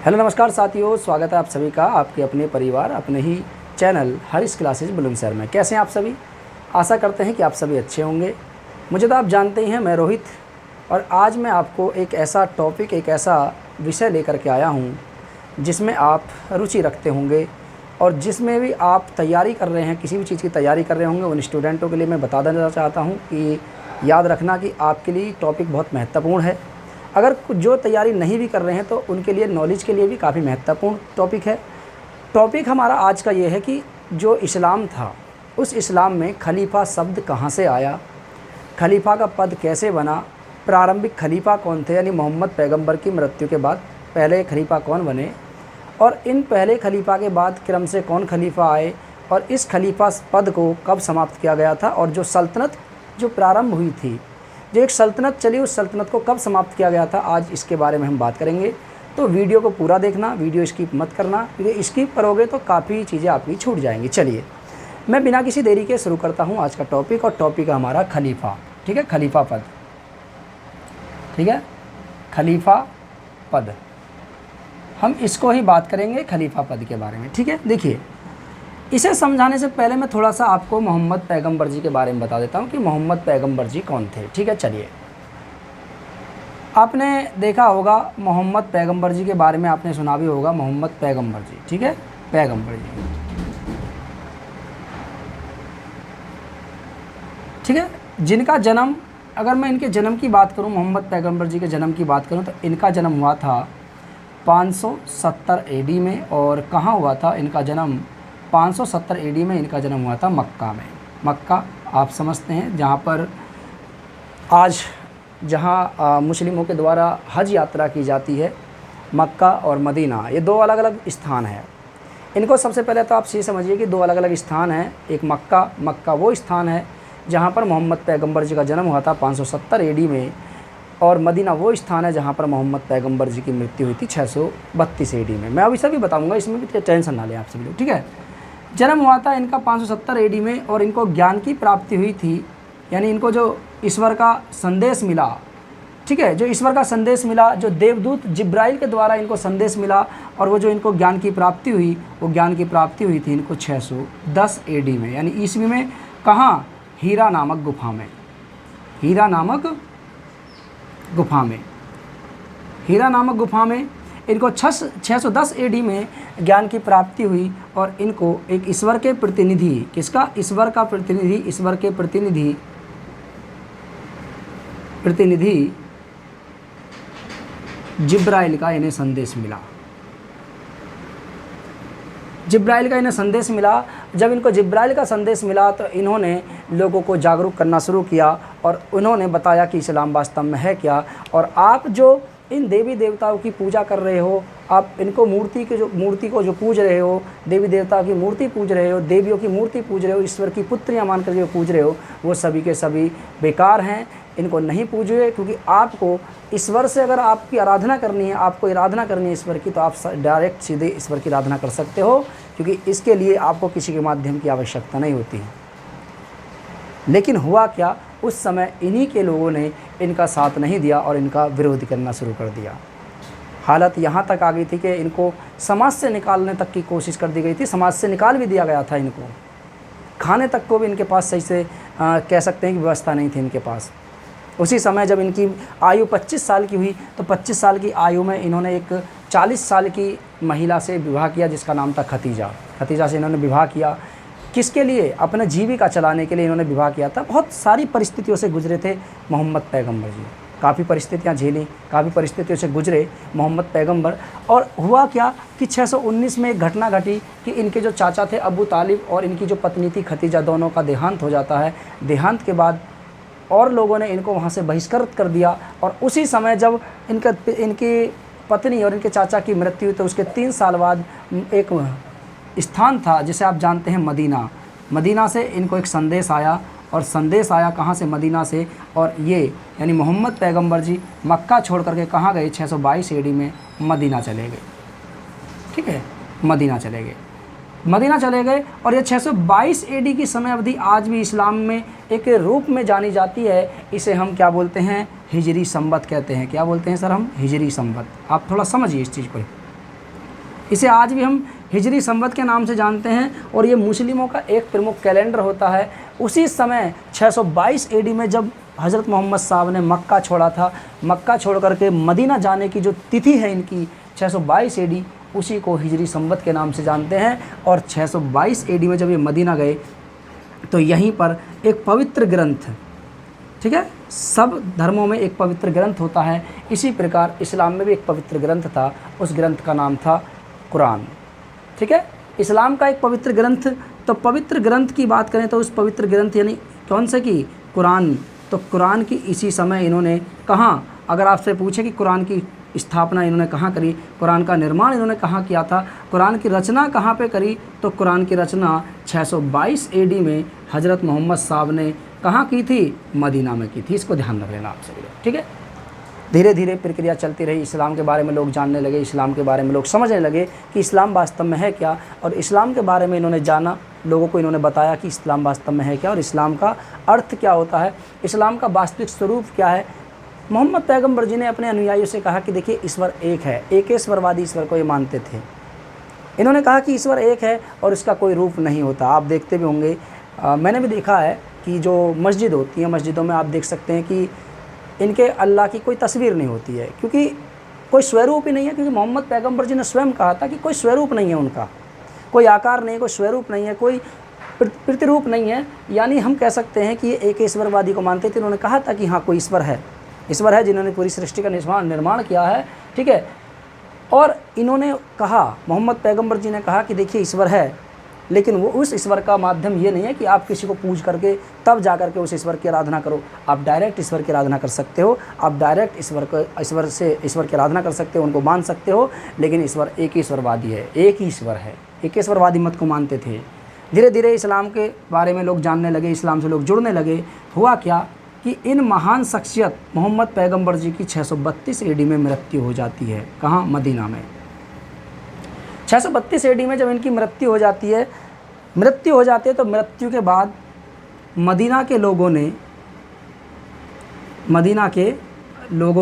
Hello नमस्कार साथियों, स्वागत है आप सभी का आपके अपने परिवार अपने ही चैनल हरीश क्लासेस बुलंदशहर में। कैसे हैं आप सभी? आशा करते हैं कि आप सभी अच्छे होंगे। मुझे तो आप जानते ही हैं, मैं रोहित, और आज मैं आपको एक ऐसा टॉपिक, एक ऐसा विषय लेकर के आया हूं जिसमें आप रुचि रखते होंगे और जिसमें भी आप तैयारी कर रहे हैं, किसी भी चीज़ की तैयारी कर रहे होंगे, उन स्टूडेंटों के लिए मैं बता देना चाहता हूँ कि याद रखना कि आपके लिए टॉपिक बहुत महत्वपूर्ण है। अगर जो तैयारी नहीं भी कर रहे हैं तो उनके लिए, नॉलेज के लिए भी काफ़ी महत्वपूर्ण टॉपिक है। टॉपिक हमारा आज का ये है कि जो इस्लाम था, उस इस्लाम में खलीफा शब्द कहाँ से आया, खलीफा का पद कैसे बना, प्रारंभिक खलीफा कौन थे, यानी मोहम्मद पैगंबर की मृत्यु के बाद पहले खलीफा कौन बने, और इन पहले खलीफा के बाद क्रम से कौन खलीफा आए, और इस खलीफा पद को कब समाप्त किया गया था, और जो सल्तनत जो प्रारंभ हुई थी, जो एक सल्तनत चली, उस सल्तनत को कब समाप्त किया गया था, आज इसके बारे में हम बात करेंगे। तो वीडियो को पूरा देखना, वीडियो स्किप मत करना, क्योंकि स्किप करोगे तो काफ़ी चीज़ें आपकी छूट जाएंगी। चलिए मैं बिना किसी देरी के शुरू करता हूँ आज का टॉपिक, और टॉपिक है हमारा खलीफा। ठीक है, खलीफा पद। ठीक है, खलीफा पद, हम इसको ही बात करेंगे, खलीफा पद के बारे में। ठीक है, देखिए, इसे समझाने से पहले मैं थोड़ा सा आपको मोहम्मद पैगंबर जी के बारे में बता देता हूँ कि मोहम्मद पैगंबर जी कौन थे। ठीक है, चलिए, आपने देखा होगा मोहम्मद पैगंबर जी के बारे में, आपने सुना भी होगा मोहम्मद पैगंबर जी। ठीक है, पैगंबर जी। ठीक है, जिनका जन्म, अगर मैं इनके जन्म की बात करूँ, मोहम्मद पैगंबर जी के जन्म की बात करूँ, तो इनका जन्म हुआ था 570 एडी में। और कहाँ हुआ था इनका जन्म? 570 एडी में इनका जन्म हुआ था मक्का में। मक्का आप समझते हैं, जहाँ पर आज जहाँ मुस्लिमों के द्वारा हज यात्रा की जाती है। मक्का और मदीना, ये दो अलग अलग स्थान हैं। इनको सबसे पहले तो आप ये समझिए कि दो अलग अलग स्थान हैं। एक मक्का वो स्थान है जहाँ पर मोहम्मद पैगंबर जी का जन्म हुआ था 570 एडी में, और मदीना वो स्थान है जहाँ पर मोहम्मद पैगंबर जी की मृत्यु हुई थी 632 एडी में। मैं अभी सभी बताऊँगा, इसमें भी टेंशन ना लें आप सभी लोग। ठीक है, जन्म हुआ था इनका 570 एडी में, और इनको ज्ञान की प्राप्ति हुई थी, यानी इनको जो ईश्वर का संदेश मिला। ठीक है, जो ईश्वर का संदेश मिला, जो देवदूत जिब्राइल के द्वारा इनको संदेश मिला, और वो जो इनको ज्ञान की प्राप्ति हुई, वो ज्ञान की प्राप्ति हुई थी इनको 610 एडी में, यानी ईस्वी में। कहाँ? हीरा नामक गुफा में। हीरा नामक गुफा में, हीरा नामक गुफा में इनको 610 एडी में ज्ञान की प्राप्ति हुई, और इनको एक ईश्वर के प्रतिनिधि, किसका? ईश्वर का प्रतिनिधि, ईश्वर के प्रतिनिधि जिब्राइल का इन्हें संदेश मिला। जिब्राइल का इन्हें संदेश मिला। जब इनको जिब्राइल का संदेश मिला तो इन्होंने लोगों को जागरूक करना शुरू किया, और उन्होंने बताया कि इस्लाम वास्तव में है क्या। और आप जो इन देवी देवताओं की पूजा कर रहे हो, आप इनको मूर्ति को जो पूज रहे हो, देवी देवताओं की मूर्ति पूज रहे हो, देवियों की मूर्ति पूज रहे हो, ईश्वर की पुत्रियां मान कर जो पूज रहे हो, वो सभी के सभी बेकार हैं। इनको नहीं पूजिए, क्योंकि आपको ईश्वर से अगर आपकी आराधना करनी है, आपको आराधना करनी है ईश्वर की, तो आप डायरेक्ट सीधे ईश्वर की आराधना कर सकते हो, क्योंकि इसके लिए आपको किसी के माध्यम की आवश्यकता नहीं होती है। लेकिन हुआ क्या, उस समय इन्हीं के लोगों ने इनका साथ नहीं दिया और इनका विरोध करना शुरू कर दिया। हालत यहाँ तक आ गई थी कि इनको समाज से निकालने तक की कोशिश कर दी गई थी। समाज से निकाल भी दिया गया था इनको, खाने तक को भी इनके पास सही से कह सकते हैं कि व्यवस्था नहीं थी इनके पास। उसी समय जब इनकी आयु 25 साल की हुई, तो 25 साल की आयु में इन्होंने एक 40 साल की महिला से विवाह किया, जिसका नाम था खतीजा। खतीजा से इन्होंने विवाह किया। किसके लिए? अपने जीविका चलाने के लिए इन्होंने विवाह किया था। बहुत सारी परिस्थितियों से गुजरे थे मोहम्मद पैगंबर जी, काफ़ी परिस्थितियाँ झेली, काफ़ी परिस्थितियों से गुजरे मोहम्मद पैगंबर। और हुआ क्या कि 619 में एक घटना घटी कि इनके जो चाचा थे अबू तालिब और इनकी जो पत्नी थी खतीजा, दोनों का देहांत हो जाता है। देहांत के बाद और लोगों ने इनको वहाँ से बहिष्कृत कर दिया, और उसी समय जब इनकी पत्नी और इनके चाचा की मृत्यु हुई, तो उसके 3 साल बाद एक स्थान था जिसे आप जानते हैं मदीना। मदीना से इनको एक संदेश आया, और संदेश आया कहाँ से? मदीना से। और ये यानी मोहम्मद पैगंबर जी मक्का छोड़ करके कहाँ गए? 622 एडी में मदीना चले गए। ठीक है, मदीना चले गए। मदीना चले गए, और ये 622 एडी की समय अवधि आज भी इस्लाम में एक रूप में जानी जाती है। इसे हम क्या बोलते हैं? हिजरी संवत कहते हैं। क्या बोलते हैं सर हम? हिजरी संवत। आप थोड़ा समझिए इस चीज़ को। इसे आज भी हम हिजरी संवत के नाम से जानते हैं और ये मुस्लिमों का एक प्रमुख कैलेंडर होता है। उसी समय 622 एडी में जब हज़रत मोहम्मद साहब ने मक्का छोड़ा था, मक्का छोड़ करके मदीना जाने की जो तिथि है इनकी 622 एडी, उसी को हिजरी संवत के नाम से जानते हैं। और 622 एडी में जब ये मदीना गए तो यहीं पर एक पवित्र ग्रंथ, ठीक है, सब धर्मों में एक पवित्र ग्रंथ होता है, इसी प्रकार इस्लाम में भी एक पवित्र ग्रंथ था, उस ग्रंथ का नाम था कुरान। ठीक है, इस्लाम का एक पवित्र ग्रंथ। तो पवित्र ग्रंथ की बात करें तो उस पवित्र ग्रंथ यानी कौन से की, कुरान। तो कुरान की इसी समय इन्होंने कहाँ, अगर आपसे पूछे कि कुरान की स्थापना इन्होंने कहाँ करी, कुरान का निर्माण इन्होंने कहाँ किया था, कुरान की रचना कहाँ पे करी, तो कुरान की रचना 622 एडी में हज़रत मोहम्मद साहब ने कहाँ की थी, मदीना में की थी। इसको ध्यान रख लेना आपसे, ठीक है। धीरे धीरे प्रक्रिया चलती रही, इस्लाम के बारे में लोग जानने लगे, इस्लाम के बारे में लोग समझने लगे कि इस्लाम वास्तव में है क्या, और इस्लाम के बारे में इन्होंने जाना, लोगों को इन्होंने बताया कि इस्लाम वास्तव में है क्या और इस्लाम का अर्थ क्या होता है, इस्लाम का वास्तविक स्वरूप क्या है। मोहम्मद पैगम्बर जी ने अपने अनुयायियों से कहा कि देखिए ईश्वर एक है, एकेश्वरवादी ईश्वर को ये मानते थे। इन्होंने कहा कि ईश्वर एक है और इसका कोई रूप नहीं होता। आप देखते भी होंगे, मैंने भी देखा है कि जो मस्जिद होती है, मस्जिदों में आप देख सकते हैं कि इनके अल्लाह की कोई तस्वीर नहीं होती है, क्योंकि कोई स्वरूप ही नहीं है। क्योंकि मोहम्मद पैगम्बर जी ने स्वयं कहा था कि कोई स्वरूप नहीं है उनका, कोई आकार नहीं है, कोई स्वरूप नहीं है, कोई प्रतिरूप नहीं है। यानी हम कह सकते हैं कि ये एक ईश्वरवादी को मानते थे। उन्होंने कहा था कि हाँ कोई ईश्वर है, ईश्वर है जिन्होंने पूरी सृष्टि का निर्माण किया है, ठीक है। और इन्होंने कहा, मोहम्मद पैगम्बर जी ने कहा कि देखिए ईश्वर है, लेकिन वो उस ईश्वर का माध्यम ये नहीं है कि आप किसी को पूज करके तब जा करके उस ईश्वर की आराधना करो। आप डायरेक्ट ईश्वर की आराधना कर सकते हो, आप डायरेक्ट ईश्वर की आराधना कर सकते हो, उनको मान सकते हो, लेकिन ईश्वर एक ईश्वरवादी है, एक ही ईश्वर है, एक ईश्वरवादी मत को मानते थे। धीरे धीरे इस्लाम के बारे में लोग जानने लगे, इस्लाम से लोग जुड़ने लगे। हुआ क्या कि इन महान शख्सियत मोहम्मद पैगम्बर जी की 632 एडी में मृत्यु हो जाती है। कहाँ, मदीना में। 632 एडी में जब इनकी मृत्यु हो जाती है, तो मृत्यु के बाद मदीना के लोगों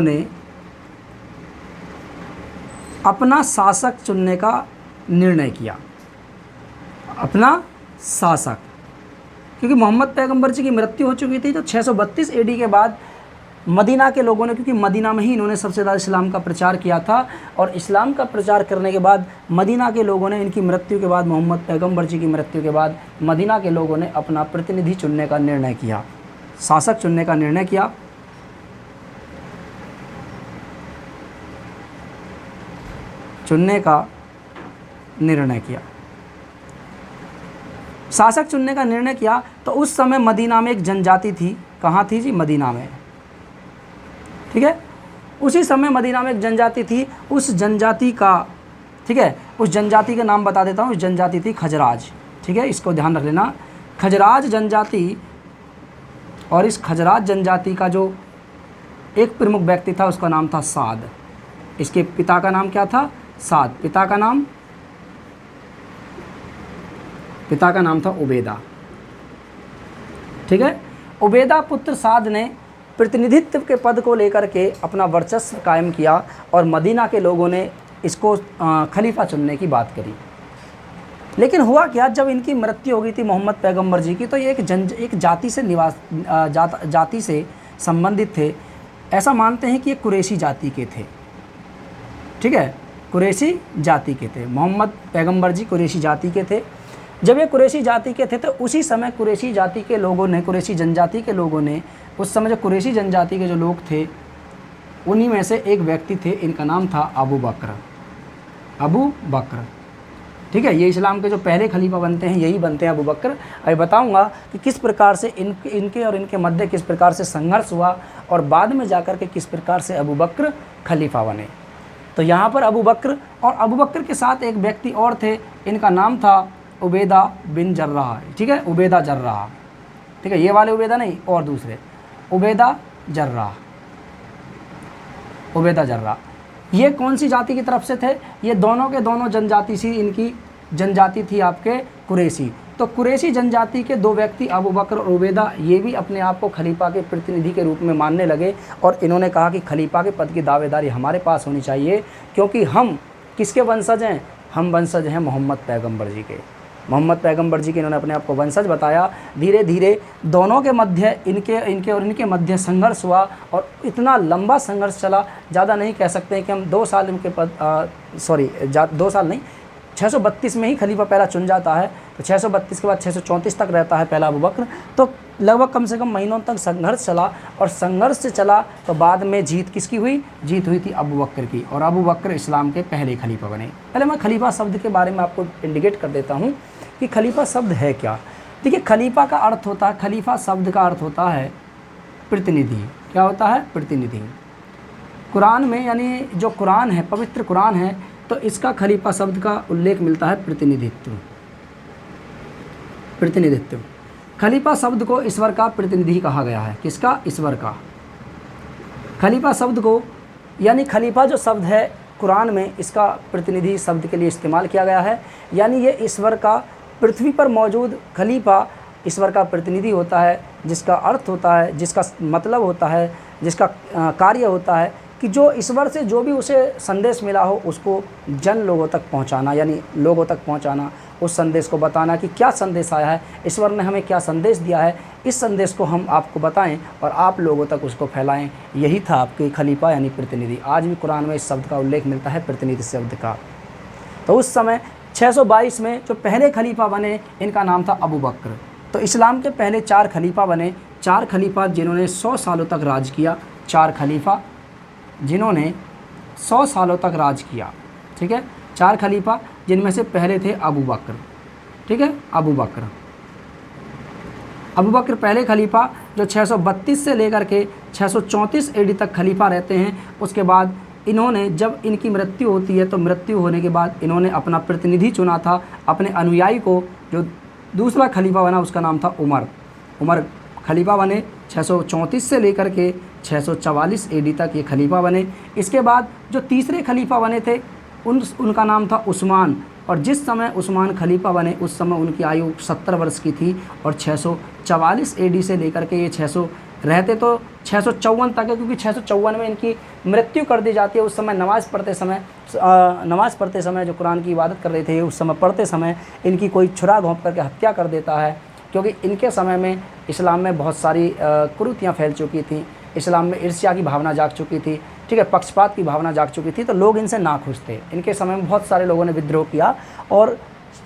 ने अपना शासक चुनने का निर्णय किया, अपना शासक। क्योंकि मोहम्मद पैगम्बर जी की मृत्यु हो चुकी थी, तो 632 एडी के बाद मदीना के लोगों ने, क्योंकि मदीना में ही इन्होंने सबसे ज़्यादा इस्लाम का प्रचार किया था, और इस्लाम का प्रचार करने के बाद मदीना के लोगों ने, इनकी मृत्यु के बाद, मोहम्मद पैगम्बर जी की मृत्यु के बाद मदीना के लोगों ने अपना प्रतिनिधि चुनने का निर्णय किया, शासक चुनने का निर्णय किया। शासक चुनने का निर्णय किया। तो उस समय मदीना में एक जनजाति थी। कहाँ थी जी, मदीना में, ठीक है। उसी समय मदीना में एक जनजाति थी, उस जनजाति का, ठीक है, उस जनजाति के नाम बता देता हूँ। उस जनजाति थी खजराज, ठीक है, इसको ध्यान रख लेना, खजराज जनजाति। और इस खजराज जनजाति का जो एक प्रमुख व्यक्ति था उसका नाम था साद। इसके पिता का नाम क्या था, साद। पिता का नाम था उबैदा, ठीक है। उबैदा पुत्र साद ने प्रतिनिधित्व के पद को लेकर के अपना वर्चस्व कायम किया, और मदीना के लोगों ने इसको खलीफा चुनने की बात करी। लेकिन हुआ क्या, जब इनकी मृत्यु हो गई थी मोहम्मद पैगम्बर जी की, तो ये एक जाति से संबंधित थे। ऐसा मानते हैं कि ये कुरैशी जाति के थे, ठीक है, कुरैशी जाति के थे। मोहम्मद पैगम्बर जी कुरैशी जाति के थे। जब ये कुरैशी जाति के थे, तो उसी समय कुरैशी जाति के लोगों ने, कुरैशी जनजाति के लोगों ने, उस समय जो कुरैशी जनजाति के जो लोग थे, उन्हीं में से एक व्यक्ति थे, इनका नाम था अबू बकर, ठीक है। ये इस्लाम के जो पहले खलीफा बनते हैं, यही बनते हैं अबू बकर। अभी बताऊंगा कि किस प्रकार से इनके और इनके मध्य किस प्रकार से संघर्ष हुआ, और बाद में जाकर के किस प्रकार से अबू बकर खलीफा बने। तो यहाँ पर अबू बकर, और अबू बकर के साथ एक व्यक्ति और थे, इनका नाम था उबैदा बिन जर्राह, ठीक है, उबैदा जर्राह, ठीक है, ये वाले उबैदा नहीं, और दूसरे उबैदा जर्राह। ये कौन सी जाति की तरफ से थे, ये दोनों के दोनों जनजाति सी, इनकी जनजाति थी आपके कुरैशी। तो कुरैशी जनजाति के दो व्यक्ति अबू बकर और उबैदा, ये भी अपने आप को खलीफा के प्रतिनिधि के रूप में मानने लगे, और इन्होंने कहा कि खलीफा के पद की दावेदारी हमारे पास होनी चाहिए, क्योंकि हम किसके वंशज हैं, हम वंशज हैं मोहम्मद पैगंबर जी के। मोहम्मद पैगंबर जी के इन्होंने अपने आप को वंशज बताया। धीरे धीरे दोनों के मध्य इनके मध्य संघर्ष हुआ और इतना लंबा संघर्ष चला, ज़्यादा नहीं कह सकते हैं कि हम 2 साल इनके 2 साल नहीं, 632 में ही खलीफा पहला चुन जाता है। तो 632 के बाद 634 तक रहता है पहला अबू बकर। तो लगभग कम से कम महीनों तक संघर्ष चला और संघर्ष से चला तो बाद में जीत किसकी हुई? जीत हुई थी अबू बकर की, और अबू बकर इस्लाम के पहले खलीफा बने। पहले मैं खलीफा शब्द के बारे में आपको इंडिकेट कर देता हूँ कि खलीफा शब्द है क्या। देखिए, खलीफा का अर्थ होता है, खलीफा शब्द का अर्थ होता है प्रतिनिधि। क्या होता है? प्रतिनिधि। कुरान में, यानी जो कुरान है, पवित्र कुरान है, तो इसका खलीफा शब्द का उल्लेख मिलता है प्रतिनिधित्व। प्रतिनिधित्व, खलीफा शब्द को ईश्वर का प्रतिनिधि कहा गया है। किसका? ईश्वर का। खलीफा शब्द को, यानी खलीफा जो शब्द है कुरान में, इसका प्रतिनिधि शब्द के लिए इस्तेमाल किया गया है। यानी ये ईश्वर का, पृथ्वी पर मौजूद खलीफा ईश्वर का प्रतिनिधि होता है, जिसका अर्थ होता है, जिसका मतलब होता है, जिसका कार्य होता है कि जो ईश्वर से जो भी उसे संदेश मिला हो उसको जन लोगों तक पहुंचाना, यानी लोगों तक पहुंचाना, उस संदेश को बताना कि क्या संदेश आया है, ईश्वर ने हमें क्या संदेश दिया है, इस संदेश को हम आपको बताएं और आप लोगों तक उसको फैलाएं। यही था आपके खलीफा यानी प्रतिनिधि। आज भी कुरान में इस शब्द का उल्लेख मिलता है, प्रतिनिधि शब्द का। तो उस समय 622 में जो पहले खलीफा बने, इनका नाम था अबू बकर। तो इस्लाम के पहले 4 खलीफा बने, 4 खलीफा जिन्होंने 100 सालों तक राज किया। 4 खलीफा जिन्होंने 100 सालों तक राज किया, ठीक है। 4 खलीफा, जिनमें से पहले थे अबू बकर, ठीक है। अबू बकर पहले खलीफा, जो 632 से लेकर के 634 AD तक खलीफा रहते हैं। उसके बाद इन्होंने, जब इनकी मृत्यु होती है तो मृत्यु होने के बाद इन्होंने अपना प्रतिनिधि चुना था अपने अनुयायी को। जो दूसरा खलीफा बना उसका नाम था उमर खलीफा बने। 634 से लेकर के 644 AD तक ये खलीफा बने। इसके बाद जो तीसरे खलीफा बने थे उनका नाम था उस्मान, और जिस समय उस्मान खलीफा बने उस समय उनकी आयु 70 वर्ष की थी। और 644 AD से लेकर के ये 600 रहते तो 654 तक है, क्योंकि 654 में इनकी मृत्यु कर दी जाती है। उस समय नमाज़ पढ़ते समय जो कुरान की इबादत कर रहे थे, उस समय पढ़ते समय इनकी कोई छुरा घोंप करके हत्या कर देता है, क्योंकि इनके समय में इस्लाम में बहुत सारी कुरीतियाँ फैल चुकी थी। इस्लाम में ईर्ष्या की भावना जाग चुकी थी, ठीक है, पक्षपात की भावना जाग चुकी थी। तो लोग इनसे नाखुश थे। इनके समय में बहुत सारे लोगों ने विद्रोह किया और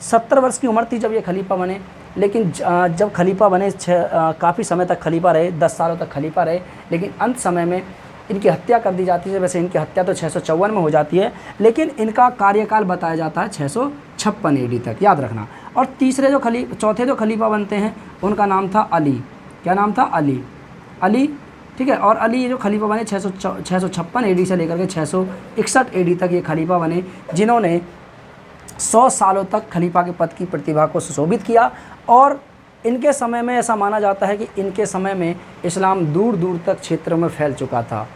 70 वर्ष की उम्र थी जब ये खलीफा बने। लेकिन जब खलीफा बने काफ़ी समय तक खलीफा रहे, 10 सालों तक खलीफा रहे, लेकिन अंत समय में इनकी हत्या कर दी जाती है। वैसे इनकी हत्या तो 654 में हो जाती है, लेकिन इनका कार्यकाल बताया जाता है 656 AD तक, याद रखना। और चौथे जो खलीफा बनते हैं उनका नाम था अली। क्या नाम था? अली, ठीक है। और अली ये जो खलीफा बने 656 AD से लेकर के 661 AD तक ये खलीफा बने, जिन्होंने 100 सालों तक खलीफा के पद की प्रतिभा को सुशोभित किया। और इनके समय में ऐसा माना जाता है कि इनके समय में इस्लाम दूर दूर तक क्षेत्रों में फैल चुका था।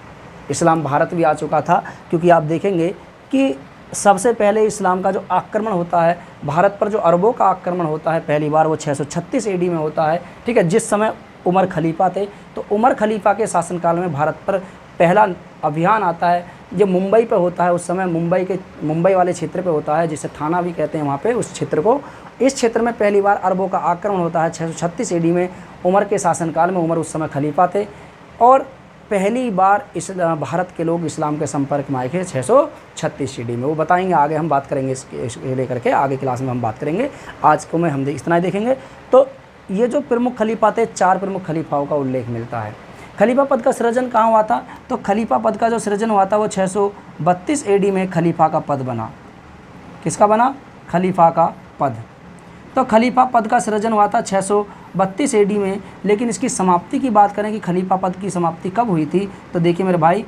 इस्लाम भारत भी आ चुका था, क्योंकि आप देखेंगे कि सबसे पहले इस्लाम का जो आक्रमण होता है भारत पर, जो अरबों का आक्रमण होता है पहली बार, वो 636 AD में होता है, ठीक है। जिस समय उमर खलीफा थे, तो उमर खलीफा के शासनकाल में भारत पर पहला अभियान आता है, जो मुंबई पे होता है। उस समय मुंबई वाले क्षेत्र पे होता है, जिसे थाना भी कहते हैं वहाँ पे, उस क्षेत्र को। इस क्षेत्र में पहली बार अरबों का आक्रमण होता है 636 AD में, उमर के शासनकाल में। उमर उस समय खलीफा थे और पहली बार भारत के लोग इस्लाम के संपर्क में आए थे 636 AD में। वो बताएंगे, आगे हम बात करेंगे इसके लेकर के, आगे क्लास में हम बात करेंगे। आज को में हम इतना ही देखेंगे। तो ये जो प्रमुख खलीफा थे, 4 प्रमुख खलीफाओं का उल्लेख मिलता है। खलीफा पद का सृजन कहाँ हुआ था? तो खलीफा पद का जो सृजन हुआ था वो 632 AD में खलीफा का पद बना। किसका बना? खलीफा का पद। तो खलीफा पद का सृजन हुआ था 632 AD में। लेकिन इसकी समाप्ति की बात करें कि खलीफा पद की समाप्ति कब हुई थी, तो देखिए मेरे भाई,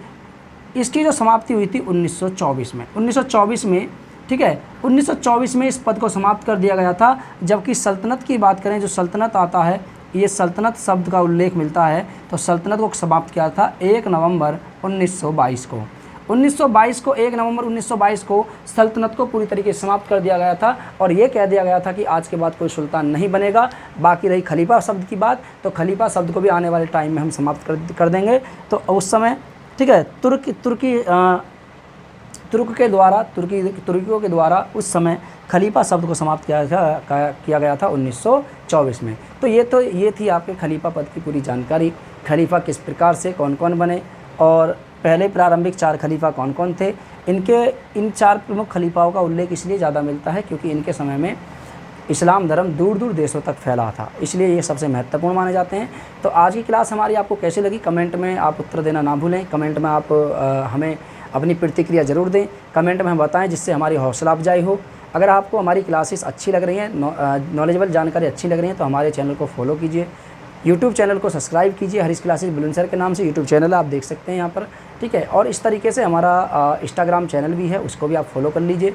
इसकी जो समाप्ति हुई थी 1924 में। 1924 में, ठीक है, 1924 में इस पद को समाप्त कर दिया गया था। जबकि सल्तनत की बात करें, जो सल्तनत आता है, ये सल्तनत शब्द का उल्लेख मिलता है, तो सल्तनत को समाप्त किया था 1 नवंबर 1922 को। 1 नवंबर 1922 को सल्तनत को पूरी तरीके से समाप्त कर दिया गया था और ये कह दिया गया था कि आज के बाद कोई सुल्तान नहीं बनेगा। बाकी रही खलीफा शब्द की बात, तो खलीफा शब्द को भी आने वाले टाइम में हम समाप्त कर देंगे। तो उस समय, ठीक है, तुर्कियों के द्वारा उस समय खलीफा शब्द को समाप्त किया गया था 1924 में। तो ये थी आपके खलीफा पद की पूरी जानकारी। खलीफा किस प्रकार से कौन कौन बने और पहले प्रारंभिक 4 खलीफा कौन कौन थे। इन 4 प्रमुख खलीफाओं का उल्लेख इसलिए ज़्यादा मिलता है क्योंकि इनके समय में इस्लाम धर्म दूर दूर देशों तक फैला था, इसलिए ये सबसे महत्वपूर्ण माने जाते हैं। तो आज की क्लास हमारी आपको कैसी लगी, कमेंट में आप उत्तर देना ना भूलें। कमेंट में आप हमें अपनी प्रतिक्रिया ज़रूर दें, कमेंट में हम बताएं, जिससे हमारी हौसला अफजाई हो। अगर आपको हमारी क्लासेस अच्छी लग रही हैं, नॉलेजेबल जानकारी अच्छी लग रही है, तो हमारे चैनल को फॉलो कीजिए, यूट्यूब चैनल को सब्सक्राइब कीजिए। हरीश क्लासेस बुलंदशहर के नाम से यूट्यूब चैनल है, आप देख सकते हैं यहाँ पर, ठीक है। और इस तरीके से हमारा इंस्टाग्राम चैनल भी है, उसको भी आप फॉलो कर लीजिए,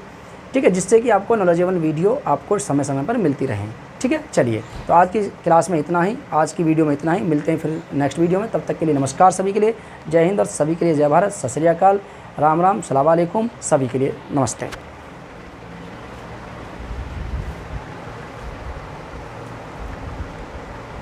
ठीक है, जिससे कि आपको नॉलेजेबल वीडियो आपको समय समय पर मिलती रहें, ठीक है। चलिए, तो आज की क्लास में इतना ही, आज की वीडियो में इतना ही। मिलते हैं फिर नेक्स्ट वीडियो में, तब तक के लिए नमस्कार सभी के लिए, जय हिंद और सभी के लिए जय भारत, सत श्री अकाल, राम राम, सलाम वालेकुम, सभी के लिए नमस्ते।